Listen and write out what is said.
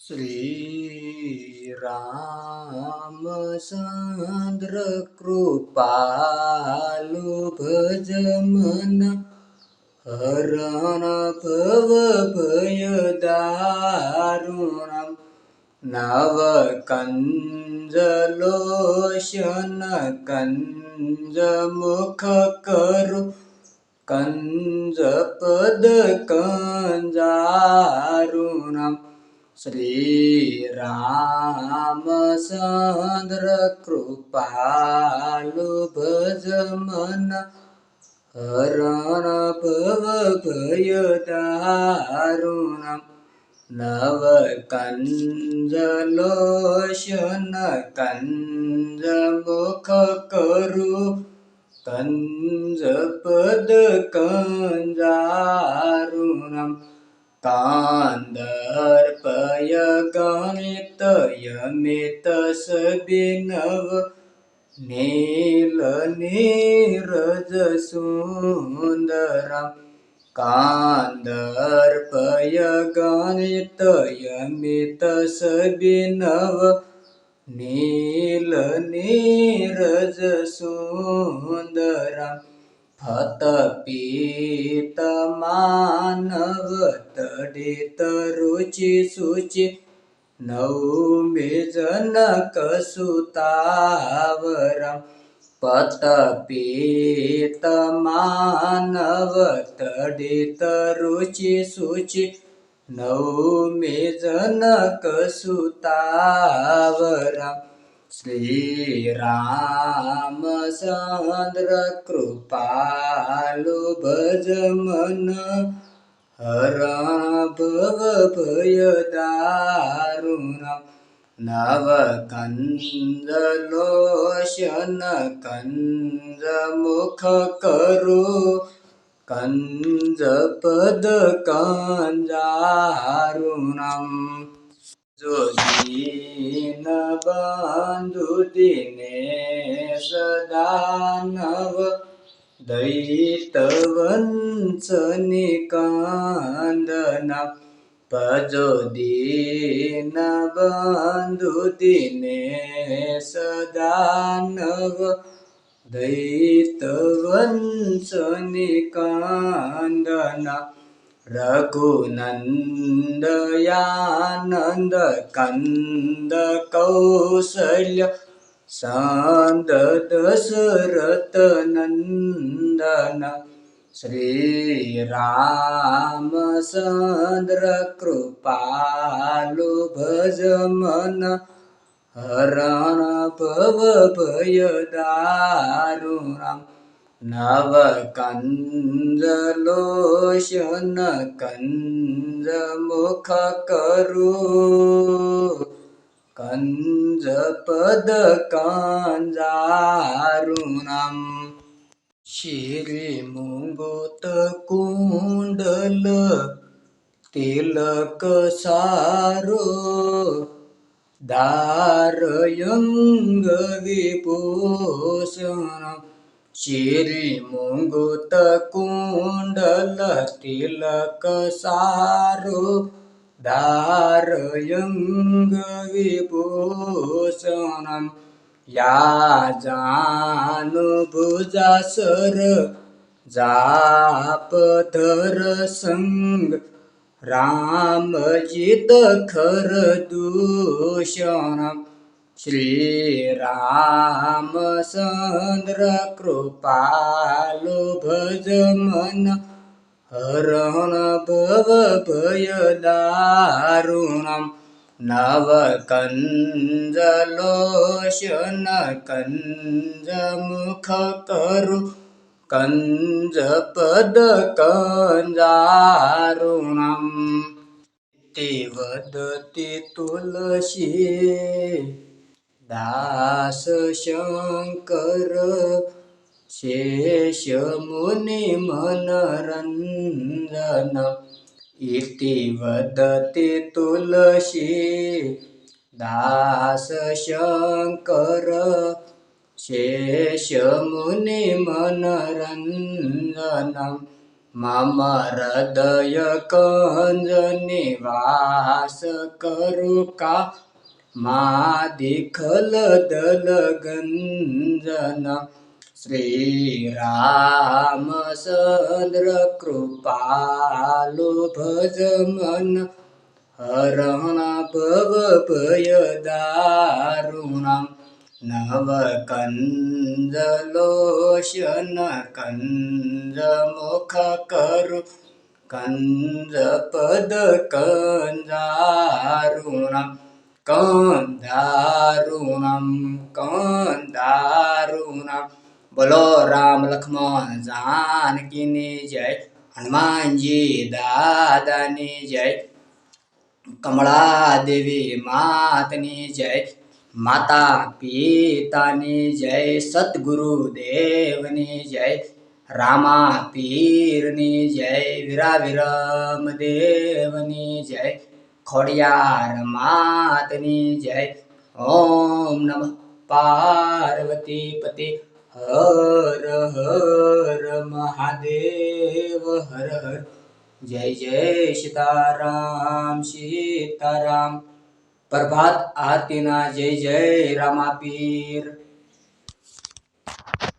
श्री रामचंद्र कृपालु भज मन हरण भव भय दारुणम् नव कंज लोशन कंज मुख करु कंज पद कंजारुणम् श्री रामचंद्र कृपालु भज मन हरण भव भय दारुणम् नव कंज लोशन कंज मुख करु कंज पद कंजारुणम् कांदर्पय गणित यमित सबिनव नील नीरज सुंदरम् कांदर्पय गणित यमित सबिनव नील नीरज सुंदरम् फत पीत मानव तडित रुचि सुचि नौमि जनक सुतावरम् पत पीत मानव तडित रुचि सुचि नौमि जनक सुतावरम् श्री रामचंद्र कृपालु भज मन हरण भव भय दारुणम् नव कंज लोशन कंज मुख करु कंज पद कंजारुणम् जो दीन बंधु दिनेश दानव दैतवंश निकंदना भजो दीन बंधु दिनेश दानव दैतवंश निकंदना रघुनंदयानंद कंद कौशल्य सांद दशरथ नंदन श्री रामचंद्र कृपालु भज मन हरण भव भय दारुणम् नव कंज लोशन कंज मुख करु कंज पद कंजारुणम् श्री मुंगोत कुंडल तिलक सारो दारयंग विभूषण श्री मुंगुत कुंडल तिलक सारो दारयंग विभूषणम् या जानुभुजा सर जापधर संग रामजित खर दूषणम् श्री रामचंद्र कृपालु भज मन हरण भव भय दारुणम् नव कंज लोशन कंज मुख करु कंज पद कंजारुणम् ते वदति तुलसी दास शंकर शेष मुनि मनरंजन इति वदति तुलसी दास शंकर शेष मुनि मनरंजन મમ હૃદય કંજ નિવાસ કરું કા મા દીખલ દલ ગંજન શ્રી રામચંદ્ર કૃપાલુ ભજ મન હરણ ભવ ભય દારુણમ નવ કંજ લોશન કંજ મુખ કરુ કંજ પદ કંજારુણમ કંધારુણમ કંધારુણમ. બોલો રામ લક્ષ્મણ જાનકીની જય, હનુમાનજી દાદાની જય, કમળા દેવી માતની જય, માતા પિતાની જય, સતગુરુ દેવની જય, રામા પીરની જય, વીરા વિરમ દેવની જય, ખોડિયાર માતની જય. ઓમ નમઃ પાર્વતી પતિ હર હર મહાદેવ હર હર. જય જય સીતારામ સીતારામ. પ્રભાત આરતીના જય જય રામાપીર.